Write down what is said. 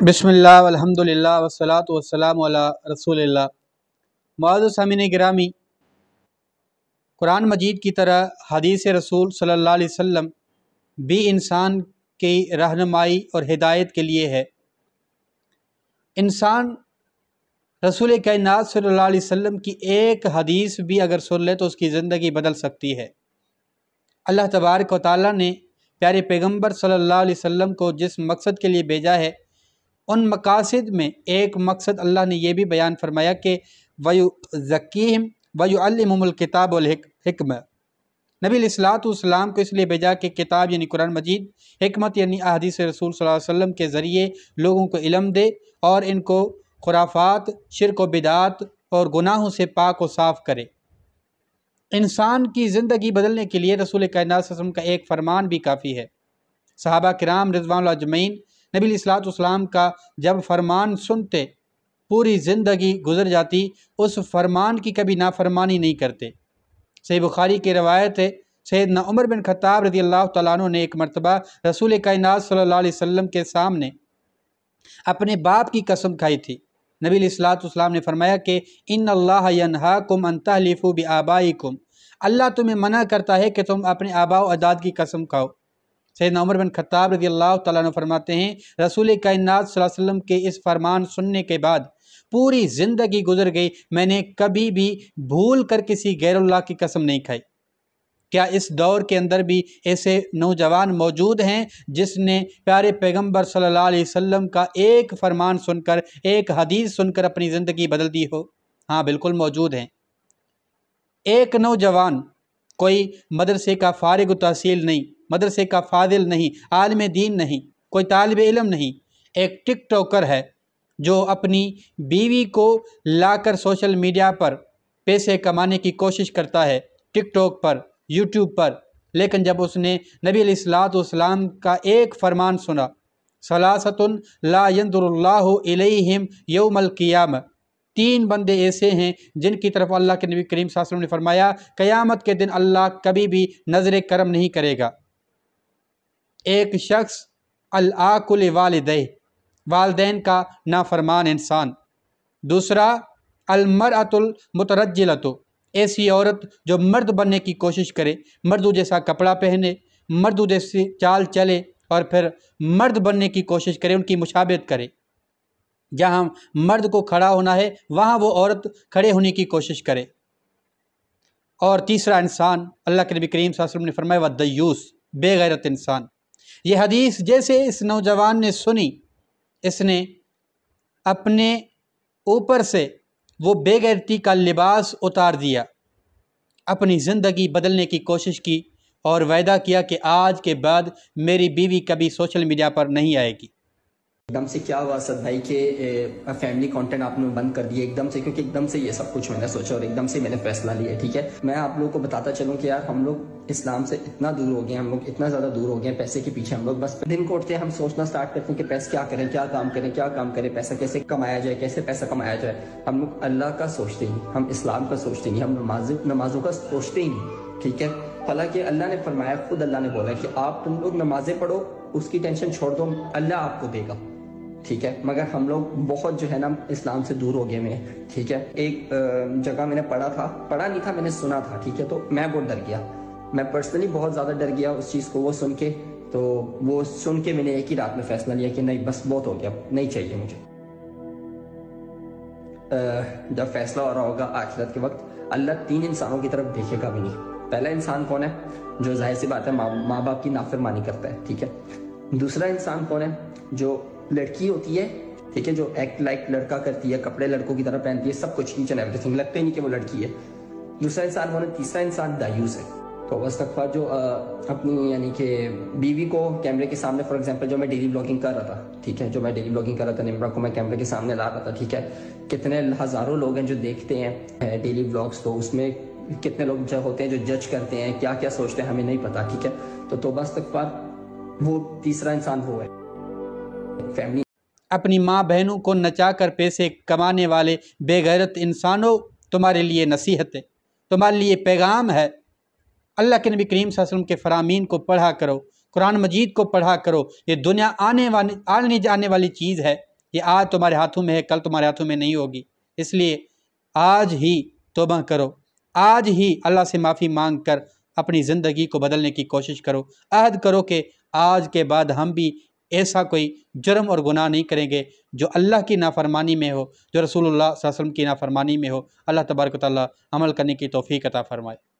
بسم اللہ والحمدللہ والصلاۃ والسلام علی رسول اللہ۔ معزز سامعین گرامی، قرآن مجید کی طرح حدیث رسول صلی اللہ علیہ وسلم بھی انسان کی رہنمائی اور ہدایت کے لیے ہے۔ انسان رسول کائنات صلی اللہ علیہ وسلم کی ایک حدیث بھی اگر سن لے تو اس کی زندگی بدل سکتی ہے۔ اللہ تبارک و تعالیٰ نے پیارے پیغمبر صلی اللہ علیہ وسلم کو جس مقصد کے لیے بھیجا ہے، ان مقاصد میں ایک مقصد اللہ نے یہ بھی بیان فرمایا کہ وَيُزَكِّيهِمْ وَيُعَلِّمُهُمُ الْكِتَابَ وَالْحِكْمَةَ۔ نبی علیہ السلام کو اس لیے بھیجا کہ کتاب یعنی قرآن مجید، حکمت یعنی احادیث رسول صلی اللہ علیہ وسلم کے ذریعے لوگوں کو علم دے اور ان کو خرافات، شرک و بدعات اور گناہوں سے پاک و صاف کرے۔ انسان کی زندگی بدلنے کے لیے رسول کائنات صلی اللہ علیہ وسلم کا ایک فرمان بھی کافی ہے۔ صحابہ کرام رضوان اللہ اجمعین نبی علیہ السلام کا جب فرمان سنتے پوری زندگی گزر جاتی، اس فرمان کی کبھی نافرمانی نہیں کرتے۔ صحیح بخاری کی روایت ہے، سیدنا عمر بن خطاب رضی اللہ تعالیٰ عنہ نے ایک مرتبہ رسول کائنات صلی اللہ علیہ وسلم کے سامنے اپنے باپ کی قسم کھائی تھی۔ نبی علیہ السلام نے فرمایا کہ ان اللہ ینہاکم ان تحلفوا بآبائکم، اللہ تمہیں منع کرتا ہے کہ تم اپنے آباء و اجداد کی قسم کھاؤ۔ سیدنا عمر بن خطاب رضی اللہ تعالیٰ عنہ فرماتے ہیں، رسول کائنات صلی اللہ علیہ وسلم کے اس فرمان سننے کے بعد پوری زندگی گزر گئی، میں نے کبھی بھی بھول کر کسی غیر اللہ کی قسم نہیں کھائی۔ کیا اس دور کے اندر بھی ایسے نوجوان موجود ہیں جس نے پیارے پیغمبر صلی اللہ علیہ وسلم کا ایک فرمان سن کر، ایک حدیث سن کر اپنی زندگی بدل دی ہو؟ ہاں، بالکل موجود ہیں۔ ایک نوجوان، کوئی مدرسے کا فارغ التحصیل نہیں، مدرسے کا فاضل نہیں، عالم دین نہیں، کوئی طالب علم نہیں، ایک ٹک ٹاکر ہے جو اپنی بیوی کو لا کر سوشل میڈیا پر پیسے کمانے کی کوشش کرتا ہے، ٹک ٹاک پر، یوٹیوب پر، لیکن جب اس نے نبی علیہ السلام کا ایک فرمان سنا، ثلاثۃ لا ينظر اللہ الیہم یوم القیامہ، تین بندے ایسے ہیں جن کی طرف اللہ کے نبی کریم صلی اللہ علیہ وسلم نے فرمایا قیامت کے دن اللہ کبھی بھی نظر کرم نہیں کرے گا۔ ایک شخص العاق لوالدیہ، والدین کا نافرمان انسان۔ دوسرا المرأۃ المترجلۃ، ایسی عورت جو مرد بننے کی کوشش کرے، مردوں جیسا کپڑا پہنے، مردوں جیسی چال چلے اور پھر مرد بننے کی کوشش کرے، ان کی مشابہت کرے۔ جہاں مرد کو کھڑا ہونا ہے وہاں وہ عورت کھڑے ہونے کی کوشش کرے۔ اور تیسرا انسان، اللہ کے نبی کریم صلی اللہ علیہ وسلم نے فرمایا والدیوس، بے غیرت انسان۔ یہ حدیث جیسے اس نوجوان نے سنی، اس نے اپنے اوپر سے وہ بے غیرتی کا لباس اتار دیا، اپنی زندگی بدلنے کی کوشش کی اور وعدہ کیا کہ آج کے بعد میری بیوی کبھی سوشل میڈیا پر نہیں آئے گی۔ ایک دم سے کیا ہوا اسد بھائی کہ فیملی کانٹینٹ آپ نے بند کر دیا ایک دم سے، کیونکہ ایک دم سے یہ سب کچھ میں نے سوچا اور ایک دم سے میں نے فیصلہ لیا، ٹھیک ہے۔ میں آپ لوگوں کو بتاتا چلوں کہ یار ہم لوگ اسلام سے اتنا دور ہو گئے، ہم لوگ اتنا زیادہ دور ہو گئے پیسے کے پیچھے۔ ہم لوگ بس دن کو اٹھتے ہیں، ہم سوچنا سٹارٹ کرتے ہیں کہ پیسے کیا کریں، کیا کام کریں، پیسہ کیسے کمایا جائے، کیسے پیسہ کمایا جائے۔ ہم لوگ اللہ کا سوچتے ہی نہیں، ہم اسلام کا سوچتے نہیں، ہم نمازوں کا سوچتے ہی نہیں، ٹھیک ہے۔ حالانکہ اللہ نے فرمایا، خود اللہ نے بولا کہ آپ تم لوگ نمازیں پڑھو، اس کی ٹینشن چھوڑ دو، اللہ آپ کو دے گا، ٹھیک ہے۔ مگر ہم لوگ بہت جو ہے نا اسلام سے دور ہو گئے میں، ٹھیک ہے۔ ایک جگہ میں نے پڑھا نہیں تھا، میں نے سنا تھا، ٹھیک ہے۔ تو میں بہت ڈر گیا، میں پرسنلی بہت زیادہ ڈر گیا اس چیز کو، وہ سن کے۔ تو وہ سن کے میں نے ایک ہی رات میں فیصلہ لیا کہ نہیں، بس بہت ہو گیا، نہیں چاہیے مجھے۔ جب فیصلہ ہو رہا ہوگا آخرت کے وقت، اللہ تین انسانوں کی طرف دیکھے گا بھی نہیں۔ پہلا انسان کون ہے؟ جو ظاہر سی بات ہے ماں باپ کی نافرمانی کرتا ہے، ٹھیک ہے۔ دوسرا انسان کون ہے؟ جو لڑکی ہوتی ہے، ٹھیک ہے، جو ایکٹ لائک لڑکا کرتی ہے، کپڑے لڑکوں کی طرح پہنتی ہے، سب کچھ ایچ اینڈ ایوری تھنگ، لگتا ہی نہیں کہ وہ لڑکی ہے۔ دوسرا انسان کون ہے؟ تیسرا انسان دایوس ہے۔ تو استغفار، جو اپنی یعنی کہ بیوی کو کیمرے کے سامنے، فار ایگزامپل جو میں ڈیلی بلاگنگ کر رہا تھا، ٹھیک ہے، جو میں ڈیلی بلاگنگ کر رہا تھا، نمرا کو میں کیمرے کے سامنے لا رہا تھا، ٹھیک ہے۔ کتنے ہزاروں لوگ ہیں جو دیکھتے ہیں ڈیلی بلاگس، تو اس میں کتنے لوگ جو ہوتے ہیں جو جج کرتے ہیں، کیا کیا سوچتے ہیں ہمیں نہیں پتا، ٹھیک ہے۔ تو توبہ استغفار، وہ تیسرا انسان وہ ہے۔ فیملی اپنی ماں بہنوں کو نچا کر پیسے کمانے والے بے غیرت انسانوں، تمہارے لیے نصیحت ہے، تمہارے لیے پیغام ہے۔ اللہ کے نبی کریم صلی اللہ علیہ وسلم کے فرامین کو پڑھا کرو، قرآن مجید کو پڑھا کرو۔ یہ دنیا آنے جانے والی چیز ہے، یہ آج تمہارے ہاتھوں میں ہے، کل تمہارے ہاتھوں میں نہیں ہوگی۔ اس لیے آج ہی توبہ کرو، آج ہی اللہ سے معافی مانگ کر اپنی زندگی کو بدلنے کی کوشش کرو۔ عہد کرو کہ آج کے بعد ہم بھی ایسا کوئی جرم اور گناہ نہیں کریں گے جو اللہ کی نافرمانی میں ہو، جو رسول اللہ صلی اللہ علیہ وسلم کی نافرمانی میں ہو۔ اللہ تبارک و تعالیٰ عمل کرنے کی توفیق عطا فرمائے۔